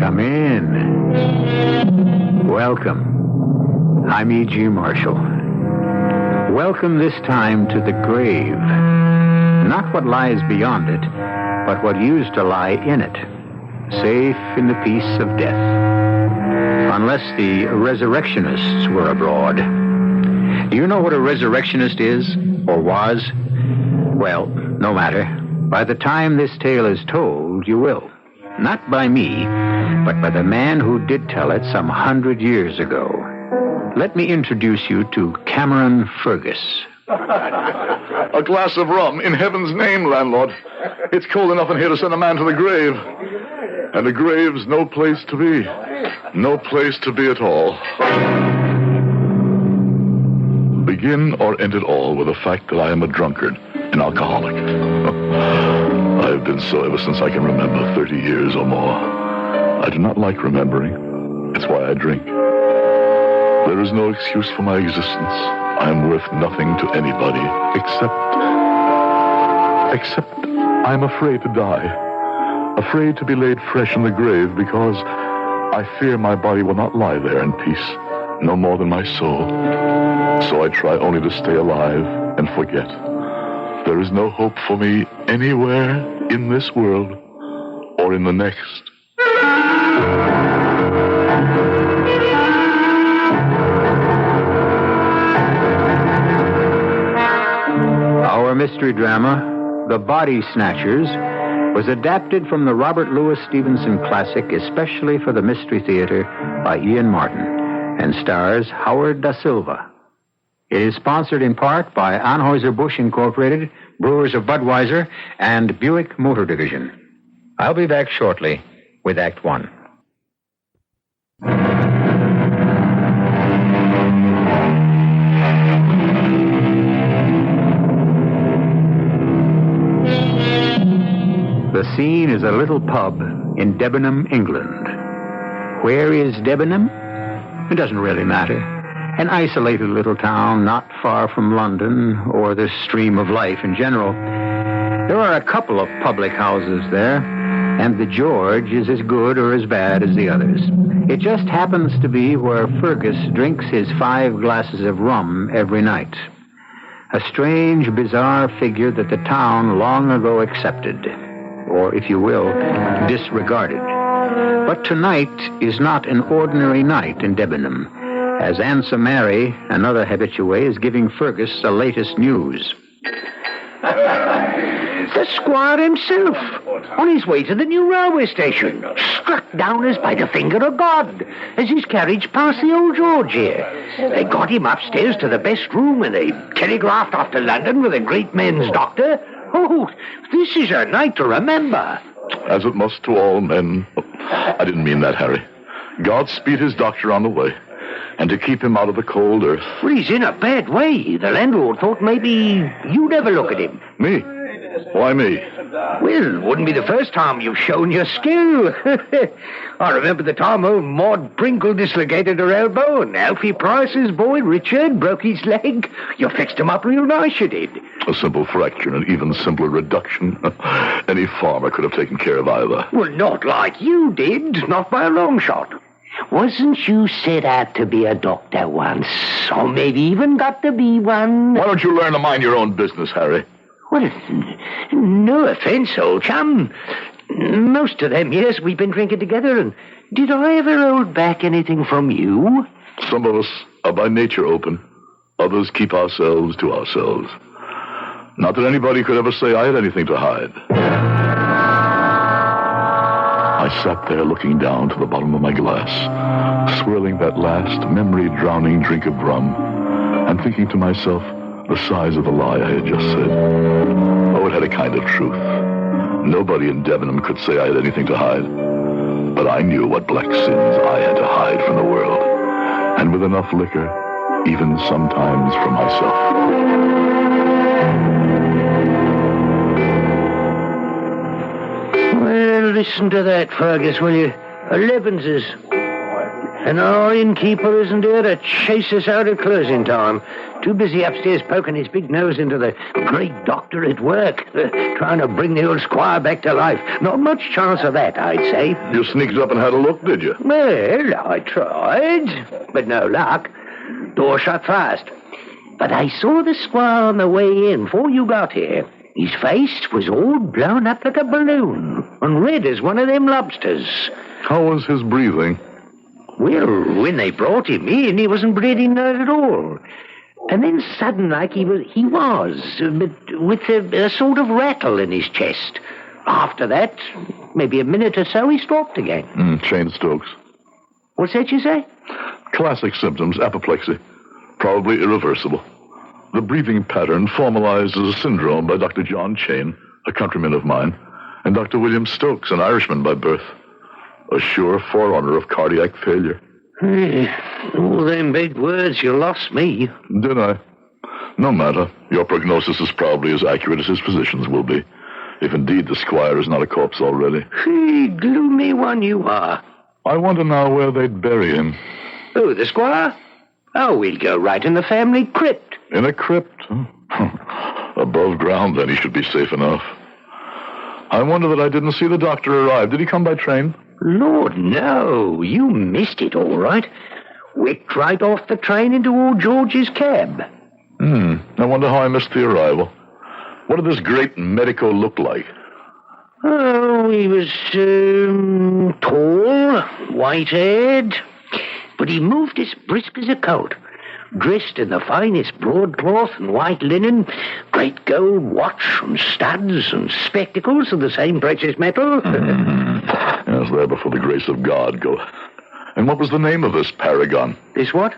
Come in. Welcome. I'm E.G. Marshall. Welcome this time to the grave. Not what lies beyond it, but what used to lie in it. Safe in the peace of death. Unless the resurrectionists were abroad. Do you know what a resurrectionist is, or was? Well, no matter. By the time this tale is told, you will. Not by me, but by the man who did tell it some 100 years ago. Let me introduce you to Cameron Fergus. A glass of rum, in heaven's name, landlord. It's cold enough in here to send a man to the grave. And the grave's no place to be. No place to be at all. Begin or end it all with the fact that I am a drunkard, an alcoholic. I've been so ever since I can remember, 30 years or more. I do not like remembering. It's why I drink. There is no excuse for my existence. I am worth nothing to anybody, except I'm afraid to die. Afraid to be laid fresh in the grave because I fear my body will not lie there in peace, no more than my soul. So I try only to stay alive and forget. There is no hope for me anywhere in this world or in the next. Our mystery drama, The Body Snatchers, was adapted from the Robert Louis Stevenson classic especially for the Mystery Theater by Ian Martin and stars Howard Da Silva. It is sponsored in part by Anheuser-Busch Incorporated, Brewers of Budweiser, and Buick Motor Division. I'll be back shortly with Act One. The scene is a little pub in Debenham, England. Where is Debenham? It doesn't really matter. An isolated little town not far from London or the stream of life in general. There are a couple of public houses there, and the George is as good or as bad as the others. It just happens to be where Fergus drinks his 5 glasses of rum every night. A strange, bizarre figure that the town long ago accepted, or, if you will, disregarded. But tonight is not an ordinary night in Debenham, as Ansa Mary, another habitué, is giving Fergus the latest news. The squire himself, on his way to the new railway station, struck down as by the finger of God, as his carriage passed the old George here. They got him upstairs to the best room, and they telegraphed off to London with a great men's doctor. Oh, this is a night to remember. As it must to all men. I didn't mean that, Harry. God speed his doctor on the way. And to keep him out of the cold earth. Well, he's in a bad way. The landlord thought maybe you'd ever look at him. Me? Why me? Well, wouldn't be the first time you've shown your skill. I remember the time old Maud Brinkle dislocated her elbow and Alfie Price's boy, Richard, broke his leg. You fixed him up real nice, you did. A simple fracture and an even simpler reduction. Any farmer could have taken care of either. Well, not like you did. Not by a long shot. Wasn't you set out to be a doctor once? Or maybe even got to be one? Why don't you learn to mind your own business, Harry? Well, no offense, old chum. Most of them years we've been drinking together, and did I ever hold back anything from you? Some of us are by nature open. Others keep ourselves to ourselves. Not that anybody could ever say I had anything to hide. I sat there looking down to the bottom of my glass, swirling that last memory-drowning drink of rum, and thinking to myself the size of the lie I had just said. Oh, it had a kind of truth. Nobody in Debenham could say I had anything to hide. But I knew what black sins I had to hide from the world. And with enough liquor, even sometimes from myself. Well, listen to that, Fergus, will you? 11's. And our innkeeper isn't here to chase us out at closing time. Too busy upstairs poking his big nose into the great doctor at work, trying to bring the old squire back to life. Not much chance of that, I'd say. You sneaked up and had a look, did you? Well, I tried, but no luck. Door shut fast. But I saw the squire on the way in before you got here. His face was all blown up like a balloon, and red as one of them lobsters. How was his breathing? Well, when they brought him in, he wasn't breathing not at all. And then sudden like he was, but with a sort of rattle in his chest. After that, maybe a minute or so, he stopped again. Chain strokes. What's that you say? Classic symptoms, apoplexy. Probably irreversible. The breathing pattern formalized as a syndrome by Dr. John Chain, a countryman of mine, and Dr. William Stokes, an Irishman by birth. A sure forerunner of cardiac failure. All them big words, you lost me. Did I? No matter. Your prognosis is probably as accurate as his physician's will be. If indeed the squire is not a corpse already. Gloomy one you are. I wonder now where they'd bury him. Oh, the squire? Oh, we'll go right in the family crypt. In a crypt? Huh? Above ground, then he should be safe enough. I wonder that I didn't see the doctor arrive. Did he come by train? Lord, no. You missed it, all right. Whipped right off the train into old George's cab. I wonder how I missed the arrival. What did this great medico look like? Oh, he was tall, white-haired, but he moved as brisk as a colt. Dressed in the finest broadcloth and white linen, great gold watch and studs and spectacles of the same precious metal. Yes, there before the grace of God go. And what was the name of this paragon? This what?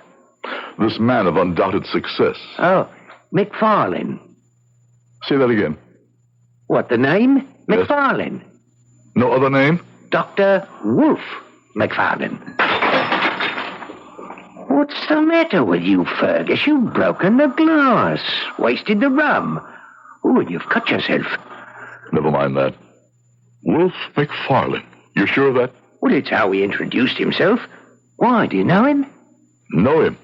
This man of undoubted success. Oh, McFarlane. Say that again. What, the name? Yes. McFarlane. No other name? Dr. Wolf McFarlane. What's the matter with you, Fergus? You've broken the glass, wasted the rum. Oh, and you've cut yourself. Never mind that. Wolf McFarlane. You're sure of that? Well, it's how he introduced himself. Why, do you know him? Know him?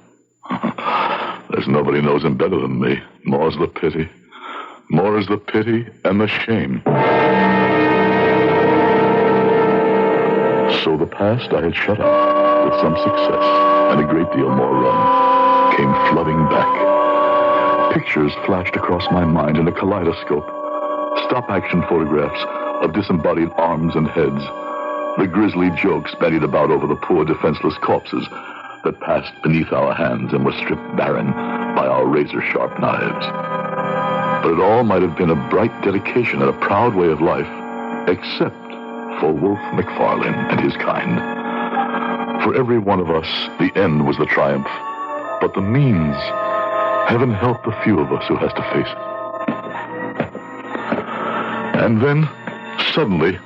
There's nobody knows him better than me. More's the pity. More is the pity and the shame. So the past I had shut out with some success and a great deal more rum came flooding back. Pictures flashed across my mind in a kaleidoscope. Stop-action photographs of disembodied arms and heads. The grisly jokes bandied about over the poor defenseless corpses that passed beneath our hands and were stripped barren by our razor-sharp knives. But it all might have been a bright dedication and a proud way of life, except for Wolf McFarlane and his kind. For every one of us, the end was the triumph. But the means, heaven help the few of us who has to face it. And then, suddenly,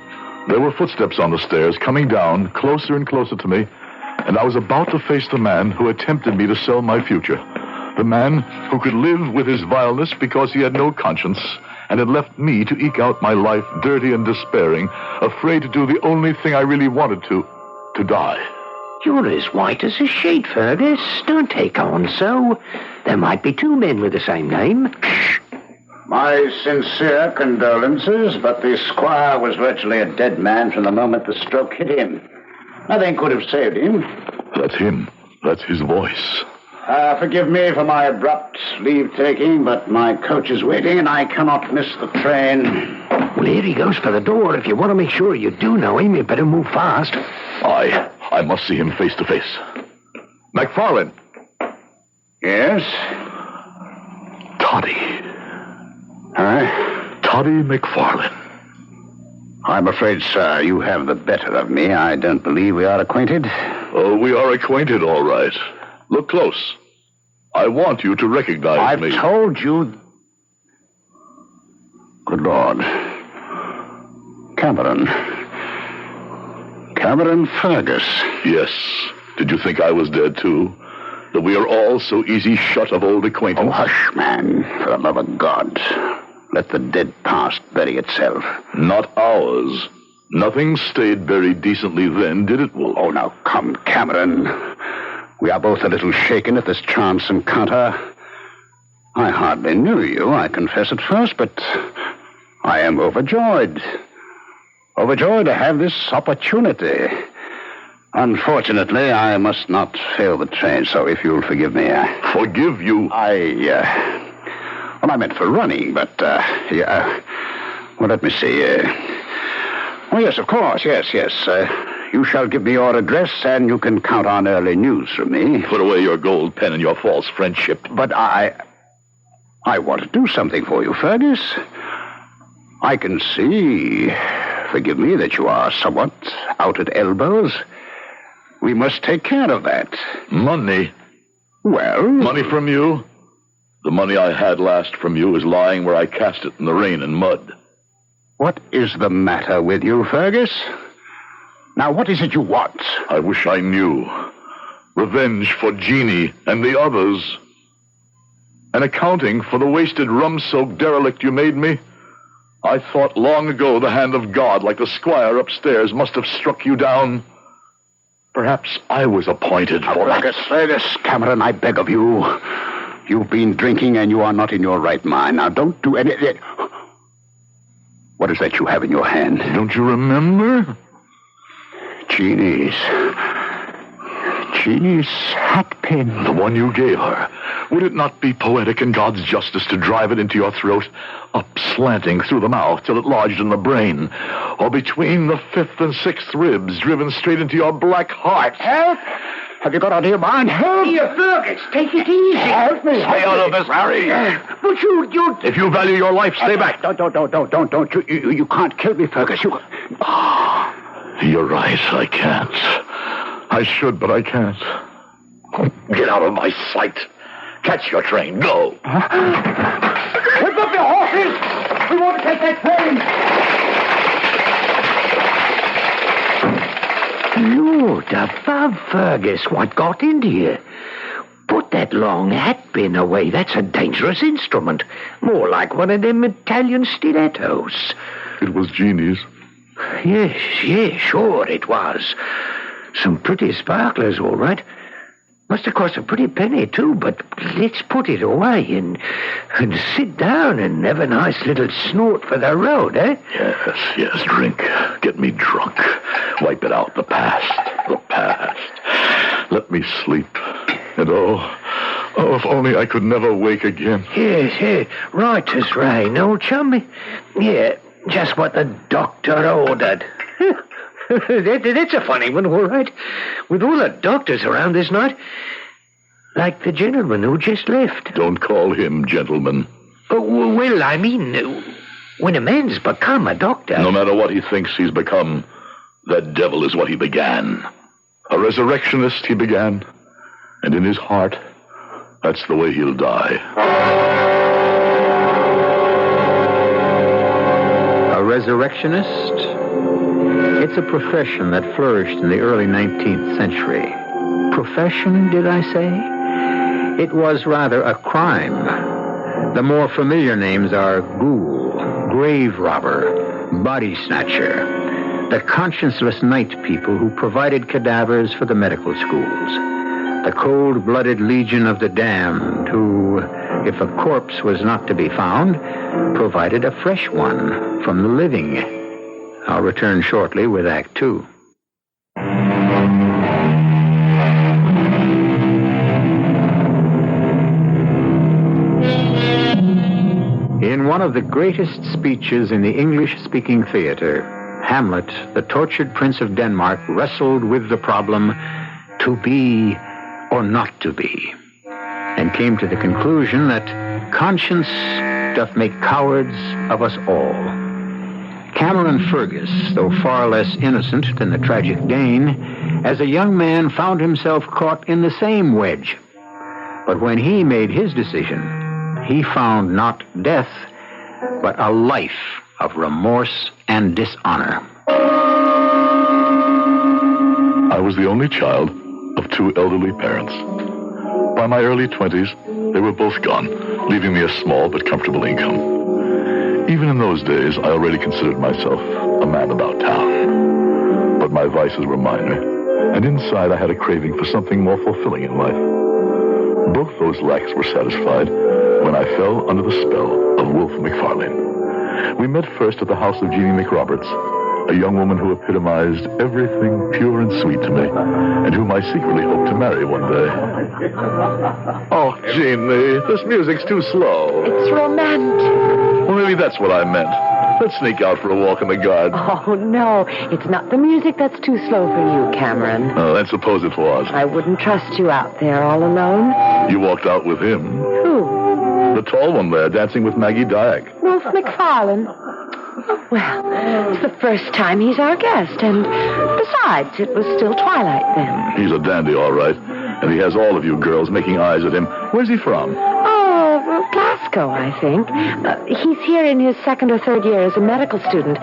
there were footsteps on the stairs coming down, closer and closer to me, and I was about to face the man who had tempted me to sell my future. The man who could live with his vileness because he had no conscience and had left me to eke out my life dirty and despairing, afraid to do the only thing I really wanted to die. You're as white as a sheet, Fergus. Don't take on so. There might be two men with the same name. My sincere condolences, but the squire was virtually a dead man from the moment the stroke hit him. Nothing could have saved him. That's him. That's his voice. Forgive me for my abrupt leave-taking, but my coach is waiting and I cannot miss the train. Well, here he goes for the door. If you want to make sure you do know him, you better move fast. I must see him face to face. McFarlane. Yes? Toddy. Huh? Toddy McFarlane. I'm afraid, sir, you have the better of me. I don't believe we are acquainted. Oh, we are acquainted, all right. Look close. I want you to recognize me. I've told you. Good Lord. Cameron Fergus. Yes. Did you think I was dead, too? That we are all so easy shut of old acquaintance? Oh, hush, man. For the love of God. Let the dead past bury itself. Not ours. Nothing stayed buried decently then, did it, Wolf? Oh, now, come, Cameron. We are both a little shaken at this chance encounter. I hardly knew you, I confess at first, but I am overjoyed. Overjoyed to have this opportunity. Unfortunately, I must not fail the train, so if you'll forgive me... Forgive you? Well, I meant for running, but, well, let me see. Oh, yes, of course, yes. You shall give me your address, and you can count on early news from me. Put away your gold pen and your false friendship. But I want to do something for you, Fergus. I can see, forgive me, that you are somewhat out at elbows. We must take care of that. Money? Well... Money from you? The money I had last from you is lying where I cast it in the rain and mud. What is the matter with you, Fergus? Now, what is it you want? I wish I knew. Revenge for Jeannie and the others. An accounting for the wasted rum-soaked derelict you made me. I thought long ago the hand of God, like the squire upstairs, must have struck you down. Perhaps I was appointed for that. Fergus, Cameron, I beg of you. You've been drinking and you are not in your right mind. Now, don't do anything. What is that you have in your hand? Don't you remember? Jeannie's hat pin. The one you gave her. Would it not be poetic in God's justice to drive it into your throat, up slanting through the mouth till it lodged in the brain, or between the fifth and sixth ribs, driven straight into your black heart? Help! Have you got out of your mind? Help! Here, Fergus, take it easy. Help me! Stay out of this, Harry. But you... If you value your life, stay back. Don't. You can't kill me, Fergus. You... You're right, I can't. I should, but I can't. Get out of my sight. Catch your train. Go. Whip up your horses! We want to take that train! Lord above, Fergus, what got into you? Put that long hat pin away. That's a dangerous instrument. More like one of them Italian stilettos. It was Jeannie's. Yes, sure it was. Some pretty sparklers, all right. Must have cost a pretty penny, too, but let's put it away and sit down and have a nice little snort for the road, eh? Yes, drink. Get me drunk. Wipe it out, the past. Let me sleep. And if only I could never wake again. Yes, right as rain, old chummy. Yeah, just what the doctor ordered. That's a funny one, all right. With all the doctors around this night. Like the gentleman who just left. Don't call him gentleman. Well, I mean, when a man's become a doctor... No matter what he thinks he's become, that devil is what he began. A resurrectionist he began. And in his heart, that's the way he'll die. A resurrectionist? It's a profession that flourished in the early 19th century. Profession, did I say? It was rather a crime. The more familiar names are ghoul, grave robber, body snatcher, the conscienceless night people who provided cadavers for the medical schools, the cold-blooded legion of the damned who, if a corpse was not to be found, provided a fresh one from the living. I'll return shortly with Act 2. In one of the greatest speeches in the English-speaking theater, Hamlet, the tortured Prince of Denmark, wrestled with the problem, to be or not to be, and came to the conclusion that conscience doth make cowards of us all. Cameron Fergus, though far less innocent than the tragic Dane, as a young man found himself caught in the same wedge. But when he made his decision, he found not death, but a life of remorse and dishonor. I was the only child of two elderly parents. By my early 20s, they were both gone, leaving me a small but comfortable income. Even in those days, I already considered myself a man about town. But my vices were minor, and inside I had a craving for something more fulfilling in life. Both those lacks were satisfied when I fell under the spell of Wolf McFarlane. We met first at the house of Jeannie McRoberts, a young woman who epitomized everything pure and sweet to me, and whom I secretly hoped to marry one day. Oh, Jeannie, this music's too slow. It's romantic. Well, maybe that's what I meant. Let's sneak out for a walk in the garden. Oh, no. It's not the music that's too slow for you, Cameron. Oh, then suppose it was. I wouldn't trust you out there all alone. You walked out with him. Who? The tall one there, dancing with Maggie Dyack. Wolf McFarlane. Well, it's the first time he's our guest, and besides, it was still twilight then. He's a dandy, all right. And he has all of you girls making eyes at him. Where's he from? Oh, well, Glasgow, I think. He's here in his second or third year as a medical student,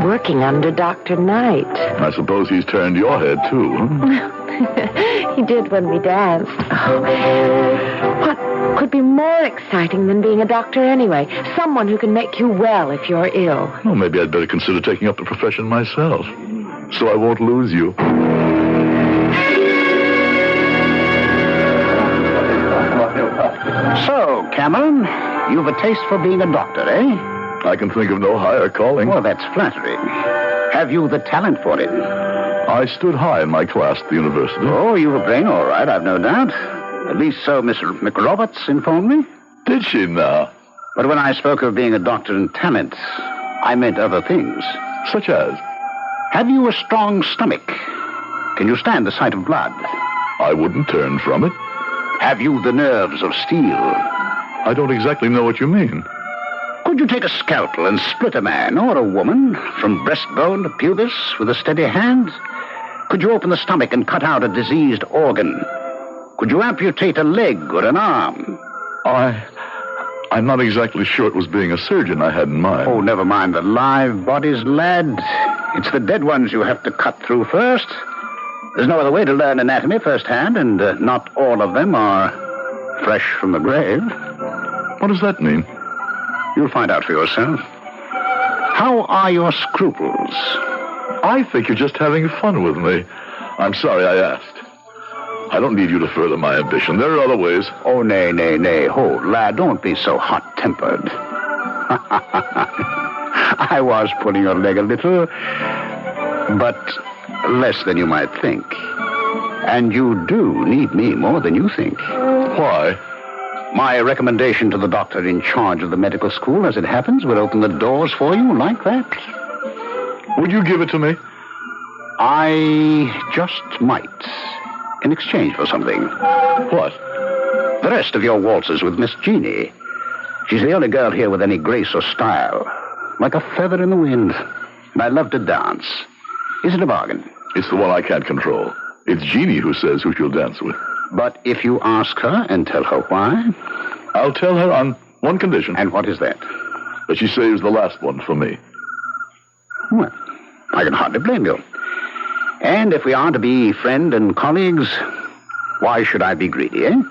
working under Dr. Knight. I suppose he's turned your head, too. Huh? He did when we danced. Oh, what could be more exciting than being a doctor anyway? Someone who can make you well if you're ill. Well, maybe I'd better consider taking up the profession myself, so I won't lose you. So, Cameron, you've a taste for being a doctor, eh? I can think of no higher calling. Well, that's flattering. Have you the talent for it? I stood high in my class at the university. Oh, you've a brain, all right, I've no doubt. At least so Miss McRoberts informed me. Did she now? But when I spoke of being a doctor and talent, I meant other things. Such as? Have you a strong stomach? Can you stand the sight of blood? I wouldn't turn from it. Have you the nerves of steel? I don't exactly know what you mean. Could you take a scalpel and split a man or a woman from breastbone to pubis with a steady hand? Could you open the stomach and cut out a diseased organ? Could you amputate a leg or an arm? I'm not exactly sure it was being a surgeon I had in mind. Oh, never mind the live bodies, lad. It's the dead ones you have to cut through first. There's no other way to learn anatomy firsthand, and not all of them are fresh from the grave. What does that mean? You'll find out for yourself. How are your scruples? I think you're just having fun with me. I'm sorry I asked. I don't need you to further my ambition. There are other ways. Oh, nay. Hold, lad, don't be so hot-tempered. I was pulling your leg a little, but less than you might think. And you do need me more than you think. Why? My recommendation to the doctor in charge of the medical school, as it happens, would open the doors for you like that. Would you give it to me? I just might. In exchange for something. What? The rest of your waltzes with Miss Jeannie. She's the only girl here with any grace or style. Like a feather in the wind. And I love to dance. Is it a bargain? It's the one I can't control. It's Jeannie who says who she'll dance with. But if you ask her and tell her why? I'll tell her on one condition. And what is that? That she saves the last one for me. Well, I can hardly blame you. And if we are to be friend and colleagues, why should I be greedy, eh?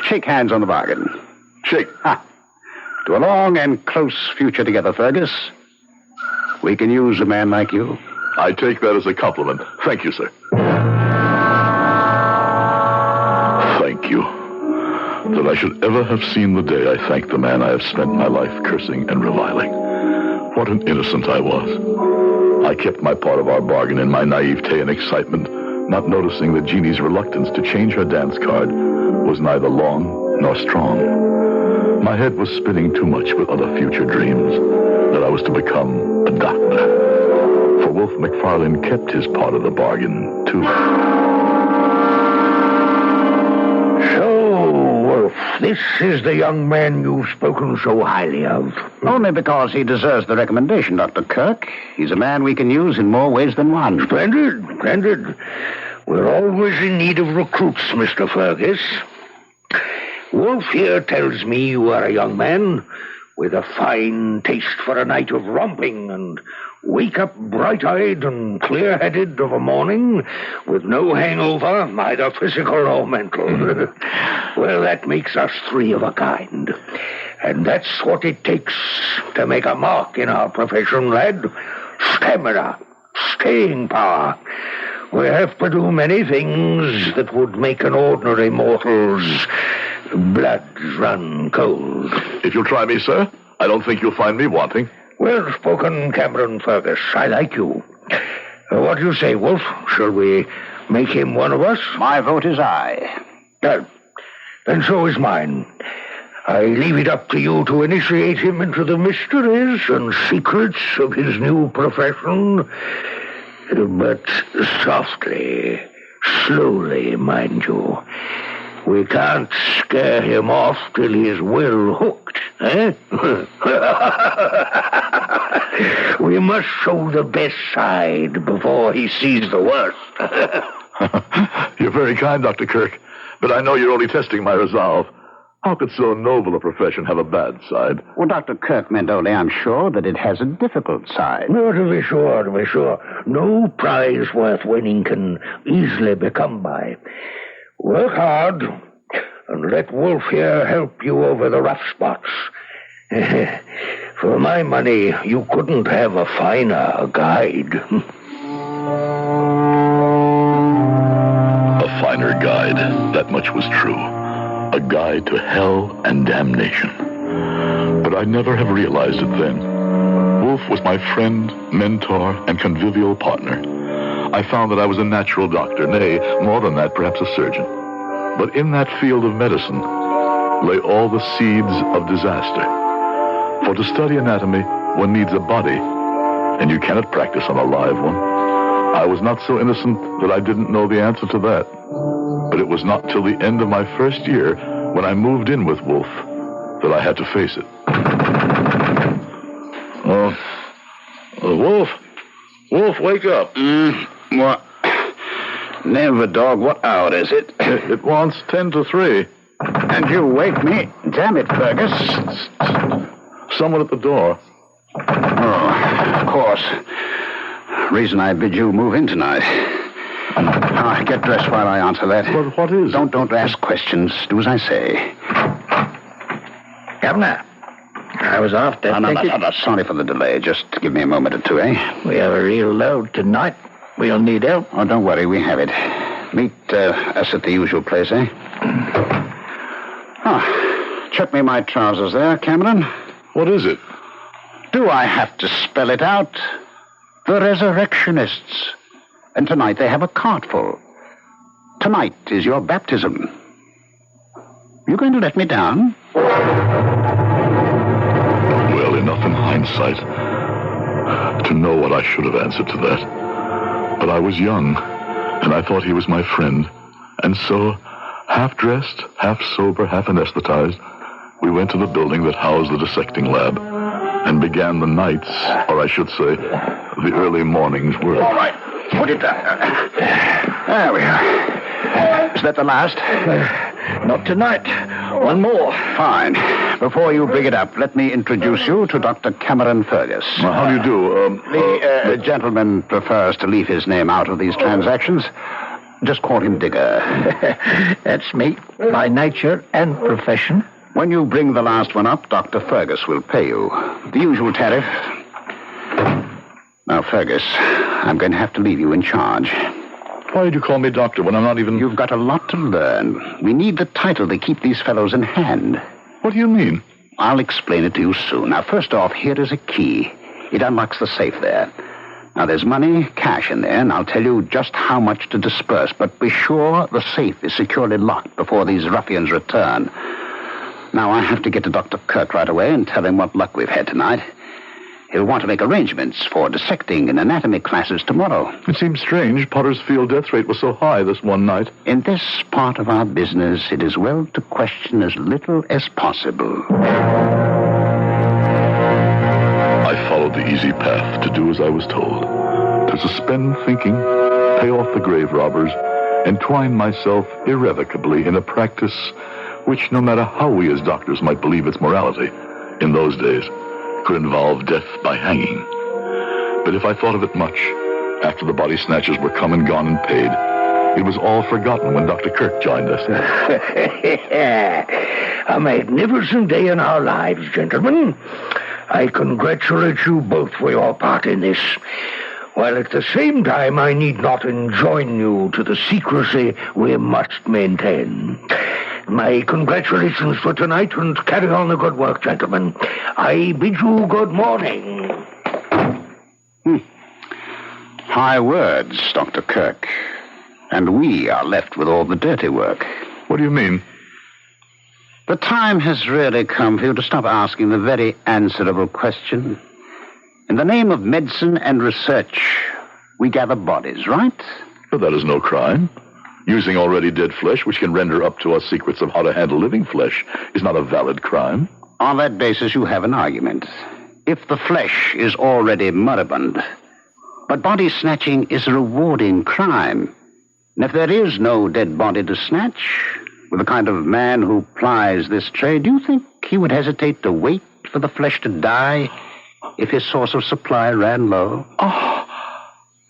Shake hands on the bargain. Shake. To a long and close future together, Fergus. We can use a man like you. I take that as a compliment. Thank you, sir. Thank you. That I should ever have seen the day I thanked the man I have spent my life cursing and reviling. What an innocent I was. I kept my part of our bargain in my naivete and excitement, not noticing that Jeannie's reluctance to change her dance card was neither long nor strong. My head was spinning too much with other future dreams, that I was to become a doctor. For Wolf McFarlane kept his part of the bargain, too. So, Wolf, this is the young man you've spoken so highly of. Only because he deserves the recommendation, Dr. Kirk. He's a man we can use in more ways than one. Splendid. We're always in need of recruits, Mr. Fergus. Wolf here tells me you are a young man with a fine taste for a night of romping and wake up bright-eyed and clear-headed of a morning with no hangover, either physical or mental. Well, that makes us three of a kind. And that's what it takes to make a mark in our profession, lad. Stamina, staying power. We have to do many things that would make an ordinary mortal's blood run cold. If you'll try me, sir, I don't think you'll find me wanting. Well spoken, Cameron Fergus. I like you. What do you say, Wolf? Shall we make him one of us? My vote is aye. Well, then so is mine. I leave it up to you to initiate him into the mysteries and secrets of his new profession. But softly, slowly, mind you. We can't scare him off till he's well hooked, eh? We must show the best side before he sees the worst. You're very kind, Dr. Kirk, but I know you're only testing my resolve. How could so noble a profession have a bad side? Well, Dr. Kirk meant only, I'm sure, that it has a difficult side. No, to be sure. No prize worth winning can easily be come by. Work hard, and let Wolf here help you over the rough spots. For my money, you couldn't have a finer guide. A finer guide, that much was true. A guide to hell and damnation. But I'd never have realized it then. Wolf was my friend, mentor, and convivial partner. I found that I was a natural doctor, nay, more than that, perhaps a surgeon. But in that field of medicine lay all the seeds of disaster. For to study anatomy, one needs a body, and you cannot practice on a live one. I was not so innocent that I didn't know the answer to that. But it was not till the end of my first year, when I moved in with Wolf, that I had to face it. Wolf, wake up. What? Name of a dog, what hour is it? It wants 10 to 3. And you wake me? Damn it, Fergus. Someone at the door. Oh, of course. Reason I bid you move in tonight. Get dressed while I answer that. But what is it? Don't ask questions. Do as I say. Governor, I was after... No. Sorry for the delay. Just give me a moment or two, eh? We have a real load tonight. We'll need help. Oh, don't worry. We have it. Meet us at the usual place, eh? Check me my trousers there, Cameron. What is it? Do I have to spell it out? The Resurrectionists. And tonight they have a cart full. Tonight is your baptism. You going to let me down? Well, enough in hindsight to know what I should have answered to that. But I was young, and I thought he was my friend. And so, half-dressed, half-sober, half-anesthetized, we went to the building that housed the dissecting lab and began the nights, or I should say, the early morning's work. All right. Put it down. There we are. Is that the last? Not tonight. One more. Fine. Before you bring it up, let me introduce you to Dr. Cameron Fergus. Well, how do you do? The gentleman prefers to leave his name out of these transactions. Just call him Digger. That's me, by nature and profession. When you bring the last one up, Dr. Fergus will pay you. The usual tariff. Now, Fergus, I'm going to have to leave you in charge. Why did you call me doctor when I'm not even... You've got a lot to learn. We need the title to keep these fellows in hand. What do you mean? I'll explain it to you soon. Now, first off, here is a key. It unlocks the safe there. Now, there's money, cash in there, and I'll tell you just how much to disperse. But be sure the safe is securely locked before these ruffians return. Now, I have to get to Dr. Kirk right away and tell him what luck we've had tonight. He'll want to make arrangements for dissecting and anatomy classes tomorrow. It seems strange. Potter's field death rate was so high this one night. In this part of our business, it is well to question as little as possible. I followed the easy path to do as I was told. To suspend thinking, pay off the grave robbers, entwine myself irrevocably in a practice which, no matter how we as doctors might believe its morality, in those days, could involve death by hanging. But if I thought of it much, after the body snatchers were come and gone and paid, It was all forgotten when Dr. Kirk joined us. A magnificent day in our lives, gentlemen. I congratulate you both for your part in this, while at the same time I need not enjoin you to the secrecy we must maintain. My congratulations for tonight, and carry on the good work, gentlemen. I bid you good morning. High words, Dr. Kirk. And we are left with all the dirty work. What do you mean? The time has really come for you to stop asking the very answerable question. In the name of medicine and research, we gather bodies, right? But that is no crime. Using already dead flesh, which can render up to us secrets of how to handle living flesh, is not a valid crime. On that basis, you have an argument. If the flesh is already moribund. But body snatching is a rewarding crime. And if there is no dead body to snatch, with the kind of man who plies this trade, do you think he would hesitate to wait for the flesh to die if his source of supply ran low? Oh,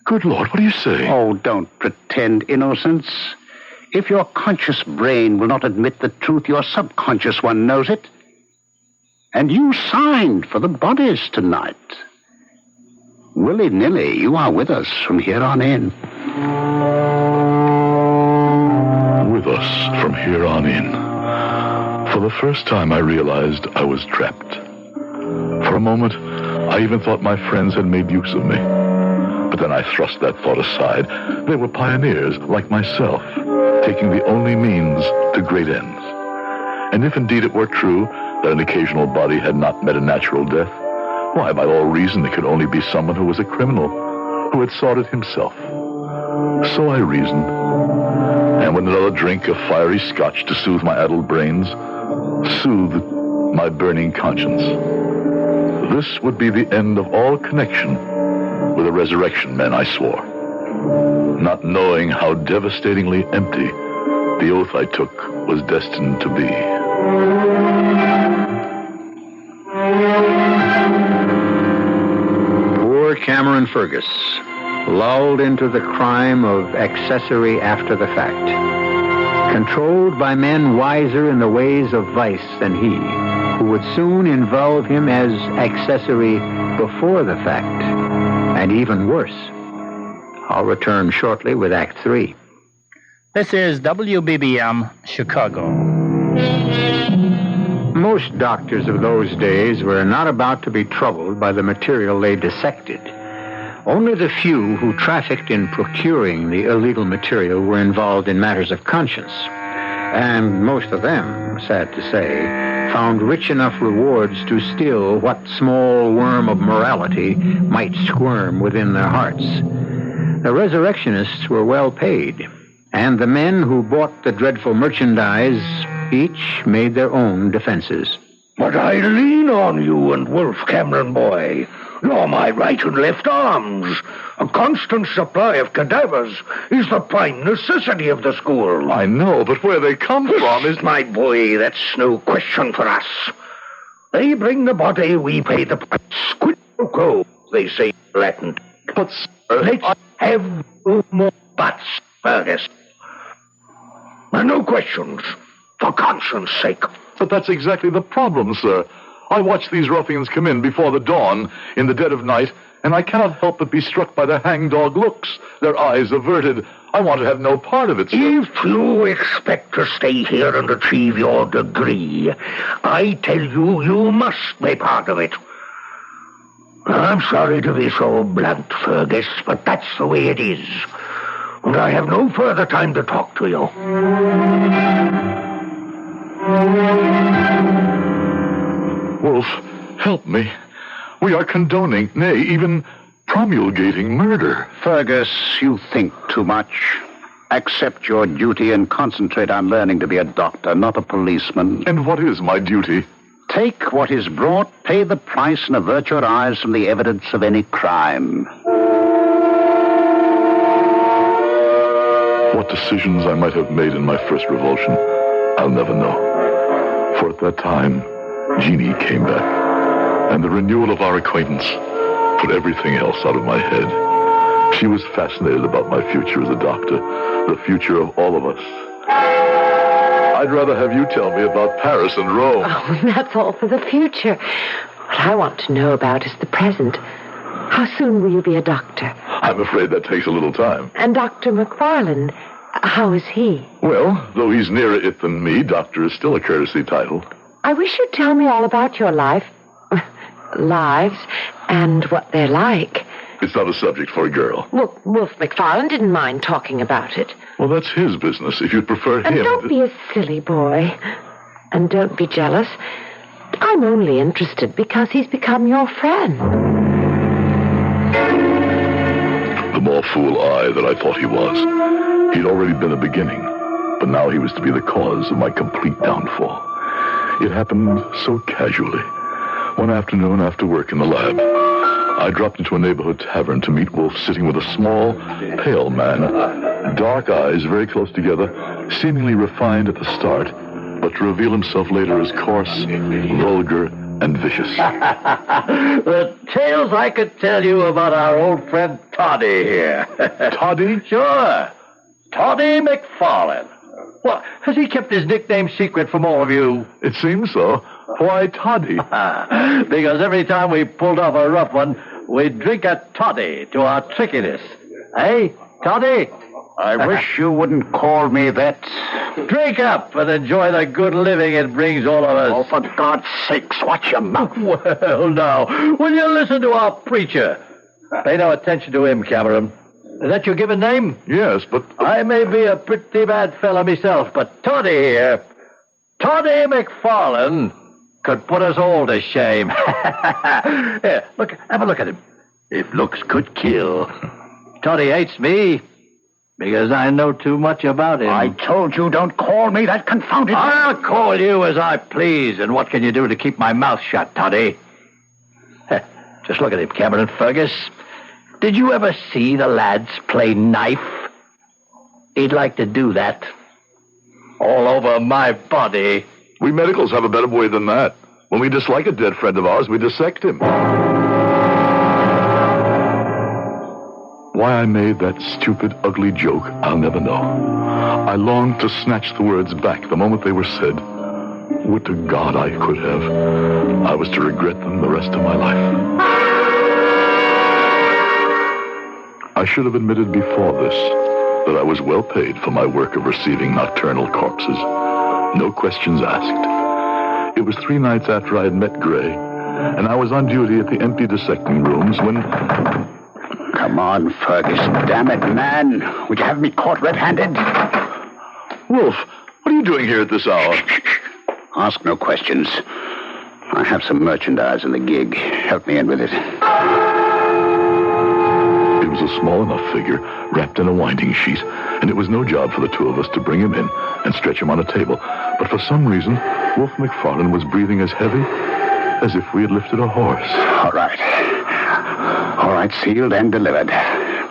good Lord, what are you saying? Oh, don't pretend innocence. If your conscious brain will not admit the truth, your subconscious one knows it. And you signed for the bodies tonight. Willy-nilly, you are with us from here on in. With us from here on in. For the first time, I realized I was trapped. For a moment, I even thought my friends had made use of me. But then I thrust that thought aside. They were pioneers, like myself, taking the only means to great ends. And if indeed it were true that an occasional body had not met a natural death, why, by all reason, it could only be someone who was a criminal, who had sought it himself. So I reasoned, and with another drink of fiery scotch to soothe my addled brains, soothed my burning conscience. This would be the end of all connection with the resurrection men, I swore, not knowing how devastatingly empty the oath I took was destined to be. Poor Cameron Fergus, lulled into the crime of accessory after the fact, controlled by men wiser in the ways of vice than he, who would soon involve him as accessory before the fact, and even worse. I'll return shortly with Act 3. This is WBBM, Chicago. Most doctors of those days were not about to be troubled by the material they dissected. Only the few who trafficked in procuring the illegal material were involved in matters of conscience. And most of them, sad to say, found rich enough rewards to still what small worm of morality might squirm within their hearts. The resurrectionists were well paid, and the men who bought the dreadful merchandise each made their own defenses. But I lean on you and Wolf, Cameron boy. You're my right and left arms. A constant supply of cadavers is the prime necessity of the school. I know, but where they come from is... My boy, that's no question for us. They bring the body, we pay the price. Quid pro quo, they say in Latin. But, sir, let's have no more buts, Fergus. No questions, for conscience sake. But that's exactly the problem, sir. I watch these ruffians come in before the dawn, in the dead of night, and I cannot help but be struck by their hangdog looks, their eyes averted. I want to have no part of it, sir. If you expect to stay here and achieve your degree, I tell you, you must be part of it. I'm sorry to be so blunt, Fergus, but that's the way it is. And I have no further time to talk to you. Wolf, help me. We are condoning, nay, even promulgating murder. Fergus, you think too much. Accept your duty and concentrate on learning to be a doctor, not a policeman. And what is my duty? Take what is brought, pay the price, and avert your eyes from the evidence of any crime. What decisions I might have made in my first revulsion, I'll never know. For at that time, Jeannie came back, and the renewal of our acquaintance put everything else out of my head. She was fascinated about my future as a doctor, the future of all of us. I'd rather have you tell me about Paris and Rome. Oh, that's all for the future. What I want to know about is the present. How soon will you be a doctor? I'm afraid that takes a little time. And Dr. McFarlane, how is he? Well, though he's nearer it than me, doctor is still a courtesy title. I wish you'd tell me all about your lives, and what they're like. It's not a subject for a girl. Well, Wolf McFarlane didn't mind talking about it. Well, that's his business. If you'd prefer him... And don't be a silly boy. And don't be jealous. I'm only interested because he's become your friend. The more fool I that I thought he was. He'd already been a beginning, but now he was to be the cause of my complete downfall. It happened so casually. One afternoon after work in the lab, I dropped into a neighborhood tavern to meet Wolf sitting with a small, pale man, dark eyes very close together, seemingly refined at the start, but to reveal himself later as coarse, vulgar, and vicious. The tales I could tell you about our old friend Toddy here. Toddy? Sure. Toddy McFarlane. Well, has he kept his nickname secret from all of you? It seems so. Why Toddy? Because every time we pulled off a rough one, we'd drink a toddy to our trickiness. Hey, Toddy? I wish you wouldn't call me that. Drink up and enjoy the good living it brings all of us. Oh, for God's sakes, watch your mouth. Well, now, will you listen to our preacher? Pay no attention to him, Cameron. Is that your given name? Yes, but... I may be a pretty bad fella myself, but Toddy here, Toddy McFarlane, could put us all to shame. Here, look, have a look at him. If looks could kill. Toddy hates me because I know too much about him. I told you don't call me that confounded... I'll call you as I please, and what can you do to keep my mouth shut, Toddy? Just look at him, Cameron Fergus. Did you ever see the lads play knife? He'd like to do that. All over my body. We medicals have a better way than that. When we dislike a dead friend of ours, we dissect him. Why I made that stupid, ugly joke, I'll never know. I longed to snatch the words back the moment they were said. Would to God I could have. I was to regret them the rest of my life. I should have admitted before this that I was well paid for my work of receiving nocturnal corpses. No questions asked. It was 3 nights after I had met Gray, and I was on duty at the empty dissecting rooms when... Come on, Fergus. Damn it, man. Would you have me caught red-handed? Wolf, what are you doing here at this hour? Ask no questions. I have some merchandise in the gig. Help me in with it. It was a small enough figure, wrapped in a winding sheet, and it was no job for the two of us to bring him in and stretch him on a table. But for some reason, Wolf McFarlane was breathing as heavy as if we had lifted a horse. All right. All right, sealed and delivered.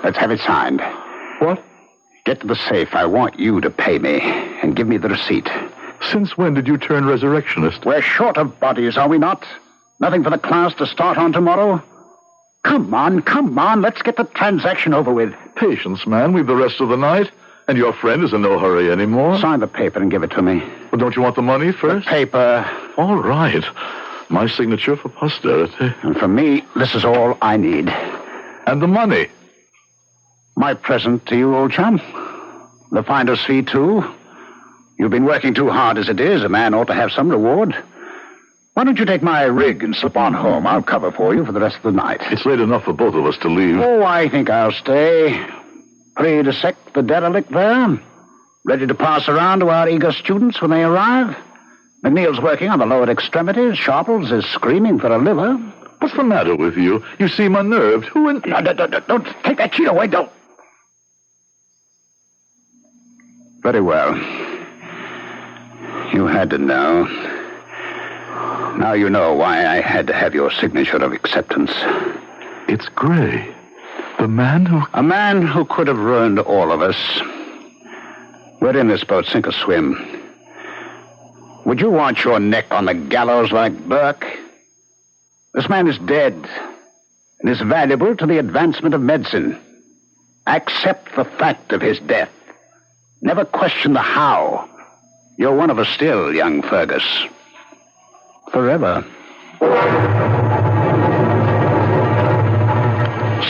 Let's have it signed. What? Get to the safe. I want you to pay me and give me the receipt. Since when did you turn resurrectionist? We're short of bodies, are we not? Nothing for the class to start on tomorrow? Come on. Let's get the transaction over with. Patience, man. We've the rest of the night. And your friend is in no hurry anymore. Sign the paper and give it to me. Well, don't you want the money first? The paper. All right. My signature for posterity. And for me, this is all I need. And the money? My present to you, old chum. The finder's fee, too. You've been working too hard as it is. A man ought to have some reward. Why don't you take my rig and slip on home? I'll cover for you for the rest of the night. It's late enough for both of us to leave. Oh, I think I'll stay. Pre-dissect the derelict there. Ready to pass around to our eager students when they arrive. McNeil's working on the lower extremities. Sharples is screaming for a liver. What's the matter with you? You seem unnerved. Who in... No, don't take that sheet away, don't. Very well. You had to know. Now you know why I had to have your signature of acceptance. It's Gray. The man who... A man who could have ruined all of us. We're in this boat, sink or swim. Would you want your neck on the gallows like Burke? This man is dead and is valuable to the advancement of medicine. Accept the fact of his death. Never question the how. You're one of us still, young Fergus. Forever.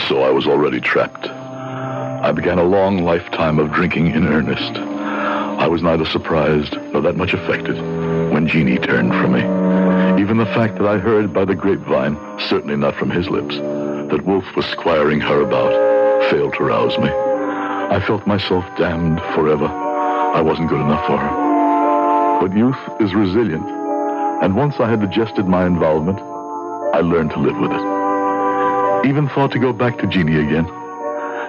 So I was already trapped. I began a long lifetime of drinking in earnest. I was neither surprised nor that much affected when Jeannie turned from me. Even the fact that I heard by the grapevine, certainly not from his lips, that Wolf was squiring her about, failed to rouse me. I felt myself damned forever. I wasn't good enough for her. But youth is resilient, and once I had digested my involvement, I learned to live with it. Even thought to go back to Jeannie again.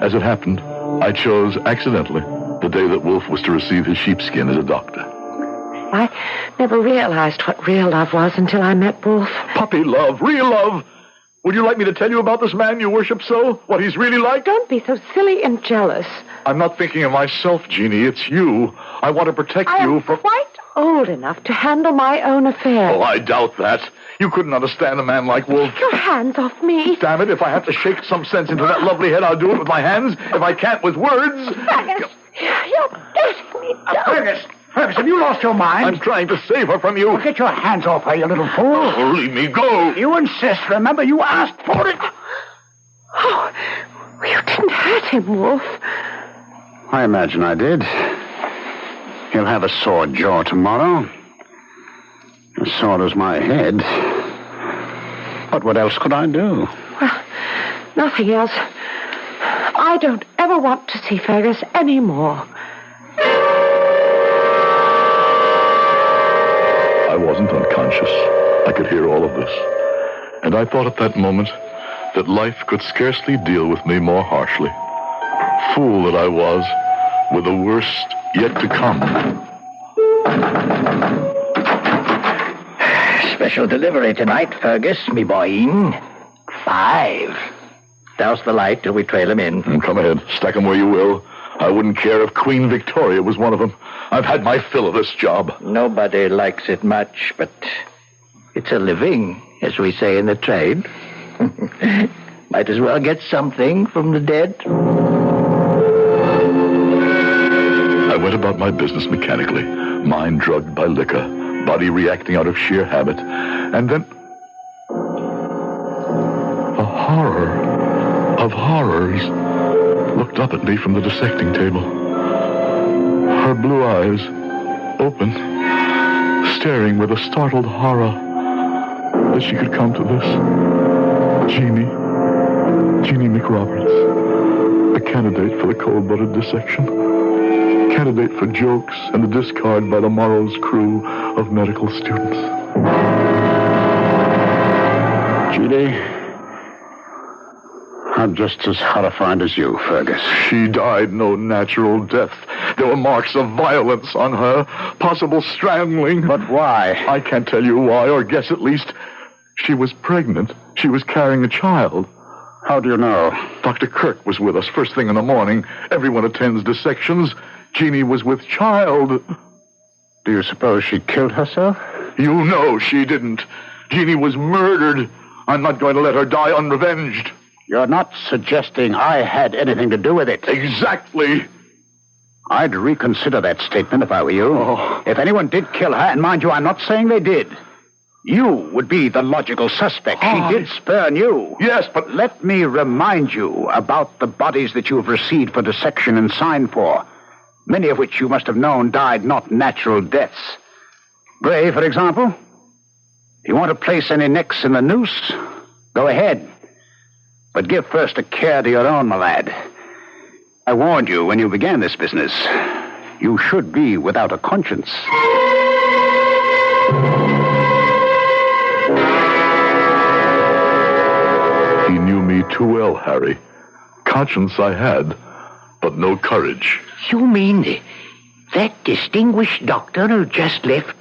As it happened, I chose, accidentally, the day that Wolf was to receive his sheepskin as a doctor. I never realized what real love was until I met Wolf. Puppy love, real love. Would you like me to tell you about this man you worship so? What he's really like? Don't be so silly and jealous. I'm not thinking of myself, Jeannie. It's you. I want to protect I you am from... quite old enough to handle my own affairs. Oh, I doubt that. You couldn't understand a man like Wolf. Take your hands off me. Damn it, if I have to shake some sense into that lovely head, I'll do it with my hands. If I can't with words... Fergus, you're getting me down. Fergus, have you lost your mind? I'm trying to save her from you. Well, get your hands off her, you little fool. Oh, leave me go. You insist. Remember, you asked for it. Oh, you didn't hurt him, Wolf. I imagine I did. He'll have a sore jaw tomorrow. As sore as my head. But what else could I do? Well, nothing else. I don't ever want to see Fergus anymore. I wasn't unconscious. I could hear all of this. And I thought at that moment that life could scarcely deal with me more harshly. Fool that I was, with the worst yet to come. Special delivery tonight, Fergus, me boy. 5. Douse the light till we trail him in. Come ahead. Stack 'em where you will. I wouldn't care if Queen Victoria was one of them. I've had my fill of this job. Nobody likes it much, but it's a living, as we say in the trade. Might as well get something from the dead. I went about my business mechanically, mind drugged by liquor, body reacting out of sheer habit, and then... a horror of horrors looked up at me from the dissecting table. Her blue eyes, open, staring with a startled horror that she could come to this. Jeannie McRoberts, a candidate for the cold-blooded dissection, candidate for jokes and the discard by the morrow's crew of medical students. Judy, I'm just as horrified as you, Fergus. She died no natural death. There were marks of violence on her, possible strangling. But why? I can't tell you why, or guess at least. She was pregnant. She was carrying a child. How do you know? Dr. Kirk was with us first thing in the morning. Everyone attends dissections. Jeannie was with child. Do you suppose she killed herself? You know she didn't. Jeannie was murdered. I'm not going to let her die unrevenged. You're not suggesting I had anything to do with it. Exactly. I'd reconsider that statement if I were you. Oh. If anyone did kill her, and mind you, I'm not saying they did, you would be the logical suspect. She did spurn you. Yes, but... Let me remind you about the bodies that you have received for dissection and signed for, many of which you must have known died not natural deaths. Bray, for example. If you want to place any necks in the noose, go ahead. But give first a care to your own, my lad. I warned you when you began this business. You should be without a conscience. He knew me too well, Harry. Conscience I had, but no courage. You mean that distinguished doctor who just left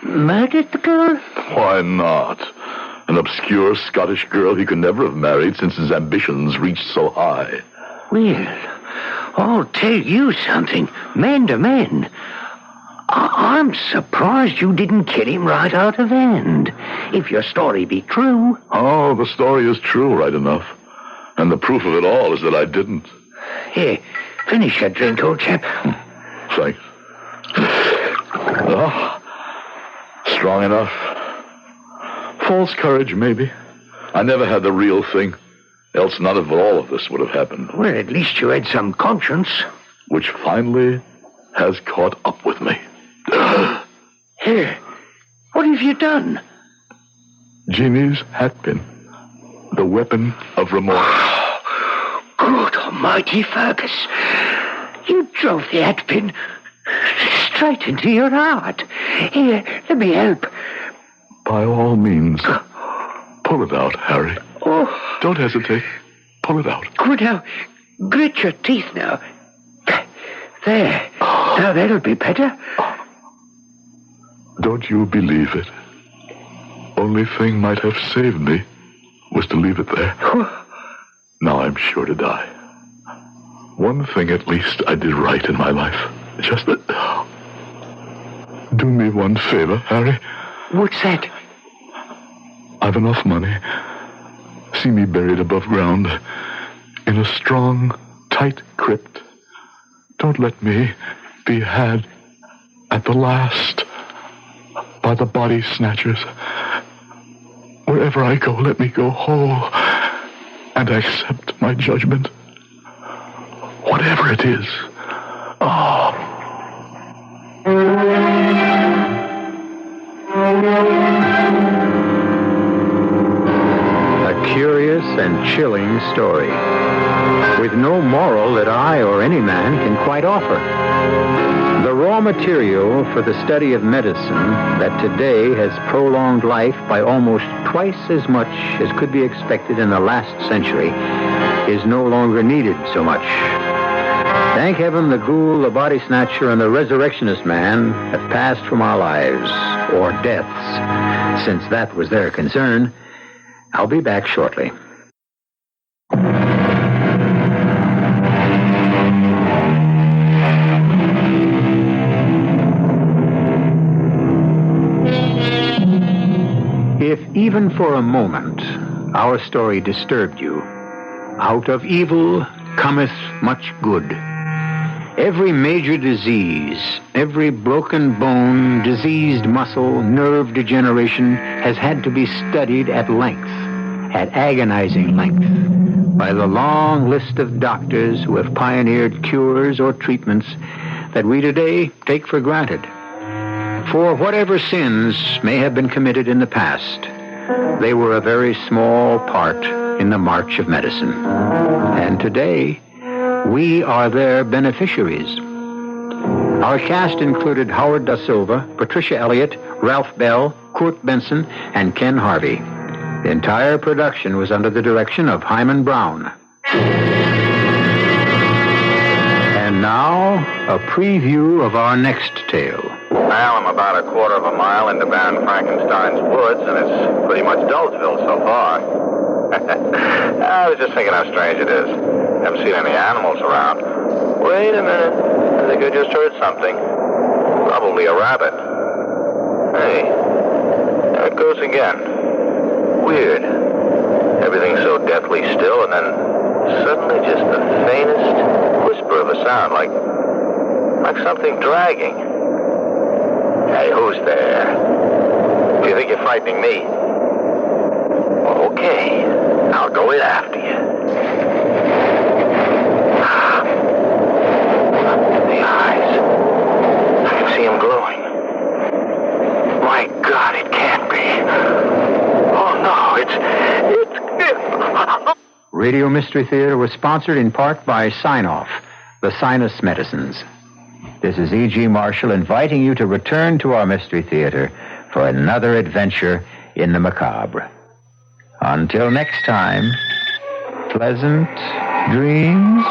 murdered the girl? Why not? An obscure Scottish girl he could never have married since his ambitions reached so high. Well, I'll tell you something, man to man. I'm surprised you didn't kill him right out of hand. If your story be true. Oh, the story is true, right enough. And the proof of it all is that I didn't. Here, finish your drink, old chap. Thanks. Oh, strong enough. False courage, maybe. I never had the real thing. Else none of all of this would have happened. Well, at least you had some conscience. Which finally has caught up with me. Here, what have you done? Jeannie's hatpin. The weapon of remorse. Good almighty, Fergus. You drove the hatpin straight into your heart. Here, let me help. By all means, pull it out, Harry. Oh. Don't hesitate. Pull it out. Good, now, grit your teeth now. There. Now that'll be better. Don't you believe it? Only thing might have saved me was to leave it there. Now I'm sure to die. One thing at least I did right in my life. Just that. Do me one favor, Harry. What's that? I've enough money. See me buried above ground in a strong, tight crypt. Don't let me be had at the last by the body snatchers. Wherever I go, let me go whole and accept my judgment. Whatever it is. Oh. A curious and chilling story, with no moral that I or any man can quite offer. The raw material for the study of medicine that today has prolonged life by almost twice as much as could be expected in the last century is no longer needed so much. Thank heaven the ghoul, the body snatcher, and the resurrectionist man have passed from our lives, or deaths, since that was their concern. I'll be back shortly. If even for a moment our story disturbed you, out of evil cometh much good. Every major disease, every broken bone, diseased muscle, nerve degeneration has had to be studied at length, at agonizing length, by the long list of doctors who have pioneered cures or treatments that we today take for granted. For whatever sins may have been committed in the past, they were a very small part in the march of medicine. And today, we are their beneficiaries. Our cast included Howard Da Silva, Patricia Elliott, Ralph Bell, Kurt Benson, and Ken Harvey. The entire production was under the direction of Hyman Brown. And now, a preview of our next tale. Well, I'm about a quarter of a mile into Van Frankenstein's woods, and it's pretty much Dulesville so far. I was just thinking how strange it is. Haven't seen any animals around. Wait a minute. I think I just heard something. Probably a rabbit. Hey, there it goes again. Weird. Everything's so deathly still, and then suddenly just the faintest whisper of a sound, like something dragging. Hey, who's there? Do you think you're frightening me? Okay, I'll go in after you. The eyes. I can see them glowing. My God, it can't be. Oh, no, it's... Radio Mystery Theater was sponsored in part by Sign-Off, the sinus medicines. This is E.G. Marshall inviting you to return to our Mystery Theater for another adventure in the macabre. Until next time, pleasant dreams.